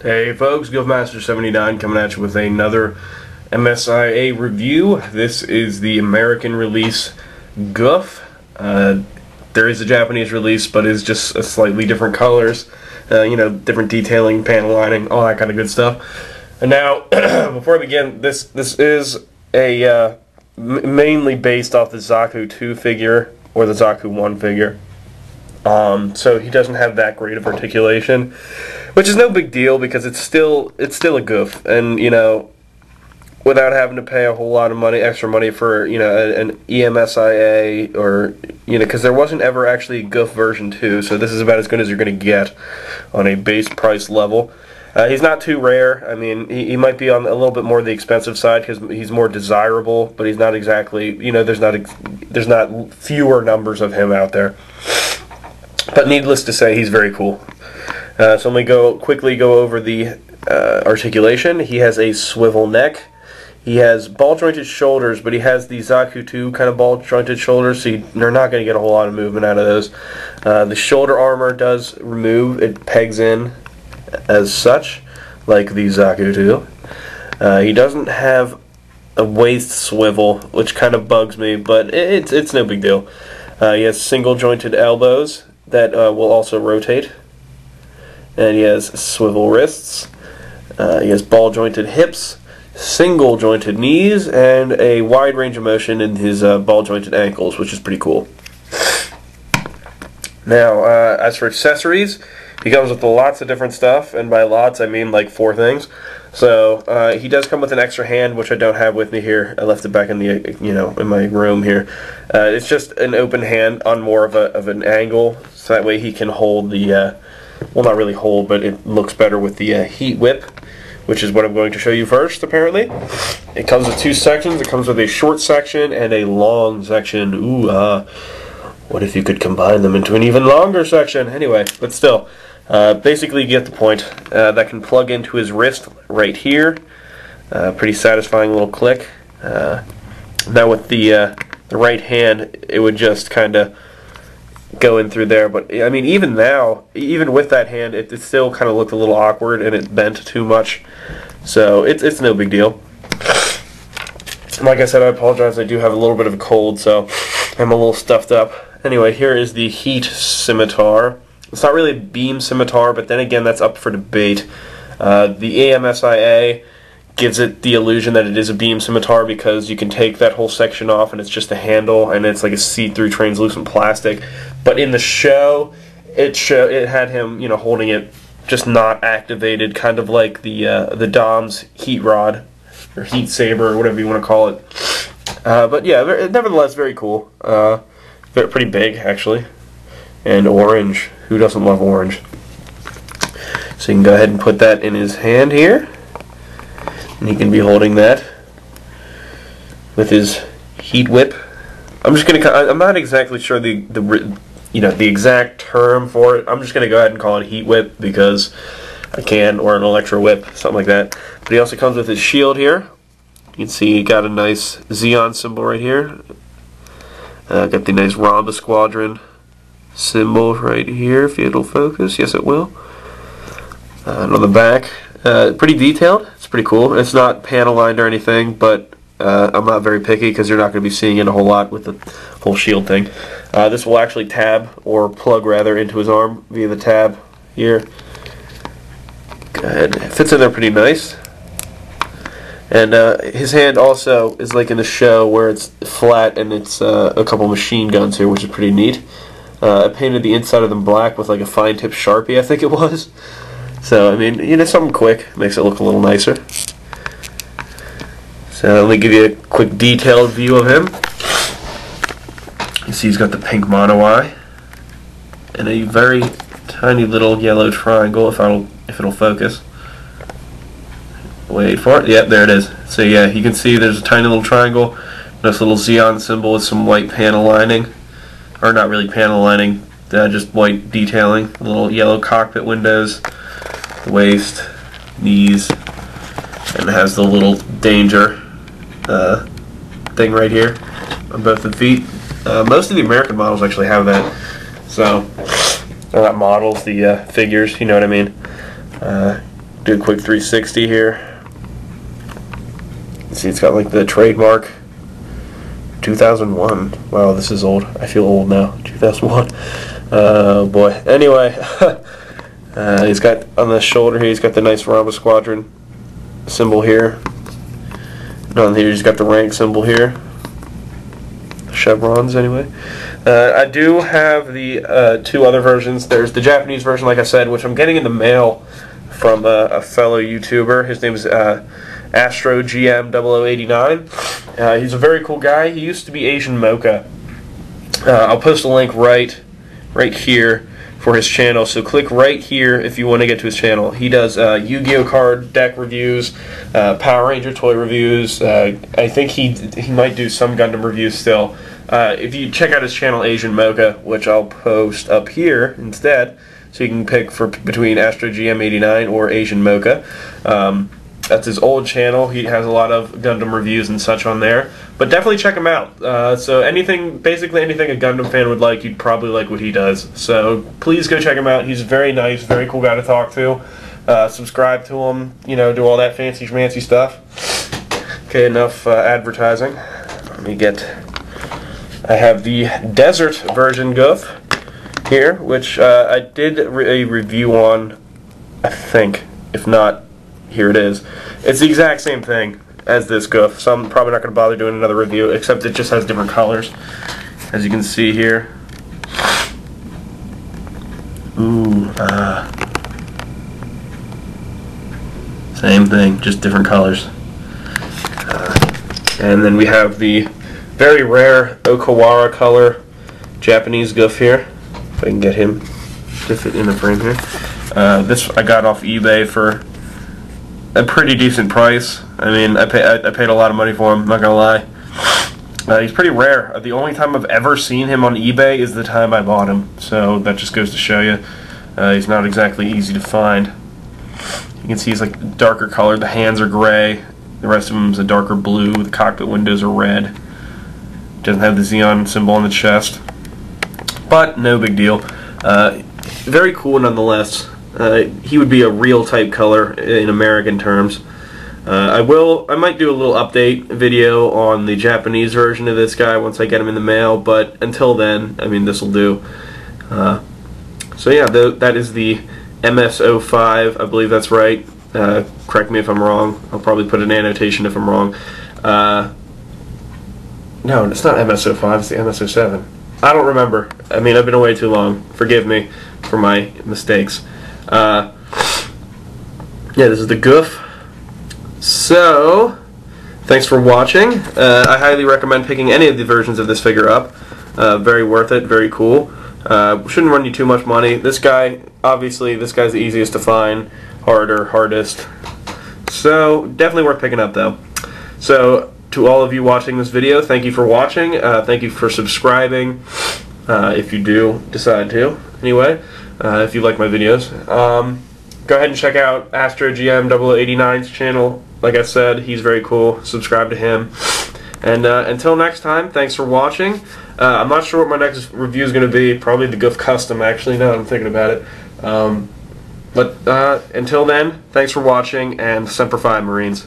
Hey folks, Gouf MSIA 79 coming at you with another MSIA review. This is the American release Gouf. There is a Japanese release, but it's just a slightly different colors, different detailing, panel lining, all that kind of good stuff. And now, before I begin, this is a mainly based off the Zaku 2 figure or the Zaku 1 figure. So he doesn't have that great of articulation, which is no big deal because it's still a Gouf, and without having to pay a whole lot of money, extra money for an EMSIA or because there wasn't ever actually a Gouf version 2, so this is about as good as you're going to get on a base price level. He's not too rare. I mean, he might be on a little bit more of the expensive side because he's more desirable, but he's not exactly, there's not fewer numbers of him out there. But needless to say, he's very cool. So let me quickly go over the articulation. He has a swivel neck. He has ball-jointed shoulders, but he has the Zaku 2 kind of ball-jointed shoulders, so you're not going to get a whole lot of movement out of those. The shoulder armor does remove. It pegs in as such, like the Zaku 2. He doesn't have a waist swivel, which kind of bugs me, but it's no big deal. He has single-jointed elbows that will also rotate. And he has swivel wrists. He has ball-jointed hips, single-jointed knees, and a wide range of motion in his ball-jointed ankles, which is pretty cool. Now, as for accessories, he comes with lots of different stuff, and by lots I mean like 4 things. So he does come with an extra hand, which I don't have with me here. I left it back in the in my room here. It's just an open hand on more of an angle, so that way he can hold the well, not really hold, but it looks better with the heat whip, which is what I'm going to show you first. Apparently, it comes with 2 sections. It comes with a short section and a long section. Ooh, what if you could combine them into an even longer section? Anyway, but still. Basically, you get the point. That can plug into his wrist right here. Pretty satisfying little click. Now with the right hand, it would just kind of go in through there. But I mean, even now, even with that hand, it still kind of looked a little awkward and it bent too much. So it's no big deal. Like I said, I apologize. I do have a little bit of a cold, so I'm a little stuffed up. Anyway, here is the heat scimitar. It's not really a beam scimitar, but then again, that's up for debate. The AMSIA gives it the illusion that it is a beam scimitar because you can take that whole section off and it's just a handle and it's like a see-through translucent plastic. But in the show, it had him, holding it just not activated, kind of like the Dom's heat rod or heat saber or whatever you want to call it. But yeah, nevertheless, very cool. Pretty big actually, and orange. Who doesn't love orange? So you can go ahead and put that in his hand here, and he can be holding that with his heat whip. I'm not exactly sure the exact term for it. I'm just gonna go ahead and call it heat whip because I can, or an electro whip, something like that. But he also comes with his shield here. You can see he got a nice Xeon symbol right here. Got the nice Rhombus Squadron symbol right here, if it'll focus. Yes, it will. And on the back, pretty detailed. It's pretty cool. It's not panel lined or anything, but I'm not very picky because you're not going to be seeing it a whole lot with the whole shield thing. This will actually tab, or plug rather, into his arm via the tab here. Go ahead. It fits in there pretty nice. And his hand also is like in the show where it's flat and it's a couple machine guns here, which is pretty neat. I painted the inside of them black with like a fine tip Sharpie, I think it was. So, I mean, something quick makes it look a little nicer. So, let me give you a quick detailed view of him. You see he's got the pink mono eye and a very tiny little yellow triangle, if it'll focus. Wait for it. Yep, there it is. So yeah, you can see there's a tiny little triangle, nice little Xeon symbol with some white panel lining. Or not really panel lining, just white detailing. The little yellow cockpit windows, the waist, knees, and it has the little danger thing right here on both the feet. Most of the American models actually have that. So, they're not models, the figures, you know what I mean. Do a quick 360 here. See, it's got like the trademark 2001. Wow, this is old. I feel old now. 2001. Oh boy. Anyway, he's got on the shoulder here, he's got the nice Rhombus Squadron symbol here. Down here, he's got the rank symbol here. Chevrons, anyway. I do have the two other versions. There's the Japanese version, like I said, which I'm getting in the mail from a fellow YouTuber. His name is Astro GM 0089. He's a very cool guy. He used to be Asian Mocha. I'll post a link right here for his channel, so click right here if you want to get to his channel. He does Yu-Gi-Oh card deck reviews, Power Ranger toy reviews. I think he might do some Gundam reviews still. If you check out his channel, Asian Mocha, which I'll post up here instead, so you can pick between Astro GM89 or Asian Mocha. That's his old channel. He has a lot of Gundam reviews and such on there. But definitely check him out. So basically anything a Gundam fan would like, you'd probably like what he does. So please go check him out. He's very nice, very cool guy to talk to. Subscribe to him, you know, do all that fancy schmancy stuff. Okay, enough advertising. I have the Desert version Gouf here, which I did a review on, I think. If not, here it is. It's the exact same thing as this Gouf, so I'm probably not going to bother doing another review, except it just has different colors, as you can see here. Ooh, same thing, just different colors. And then we have the very rare Okawara color Japanese Gouf here. If I can get him to fit in the frame here. This I got off eBay for a pretty decent price. I mean, I paid a lot of money for him, not gonna lie. He's pretty rare. The only time I've ever seen him on eBay is the time I bought him, so that just goes to show you he's not exactly easy to find. You can see he's like darker colored. The hands are gray. The rest of him is a darker blue. The cockpit windows are red. Doesn't have the Xeon symbol on the chest, but no big deal. Very cool nonetheless. He would be a real type color in American terms. I might do a little update video on the Japanese version of this guy once I get him in the mail, but until then, I mean, this will do. So yeah, that is the MS-05, I believe that's right. Correct me if I'm wrong. I'll probably put an annotation if I'm wrong. No, it's not MS-05, it's the MS-07. I don't remember. I mean, I've been away too long. Forgive me for my mistakes. Yeah, this is the Gouf. So, thanks for watching. I highly recommend picking any of the versions of this figure up. Very worth it, very cool. Shouldn't run you too much money. This guy, obviously, this guy's the easiest to find. Hardest. So, definitely worth picking up, though. So, to all of you watching this video, thank you for watching. Thank you for subscribing, if you do decide to. Anyway, if you like my videos. Go ahead and check out Astro GM 0089's channel. Like I said, he's very cool. Subscribe to him. And until next time, thanks for watching. I'm not sure what my next review is going to be. Probably the Gouf Custom, actually, now that I'm thinking about it. But until then, thanks for watching, and Semper Fi, Marines.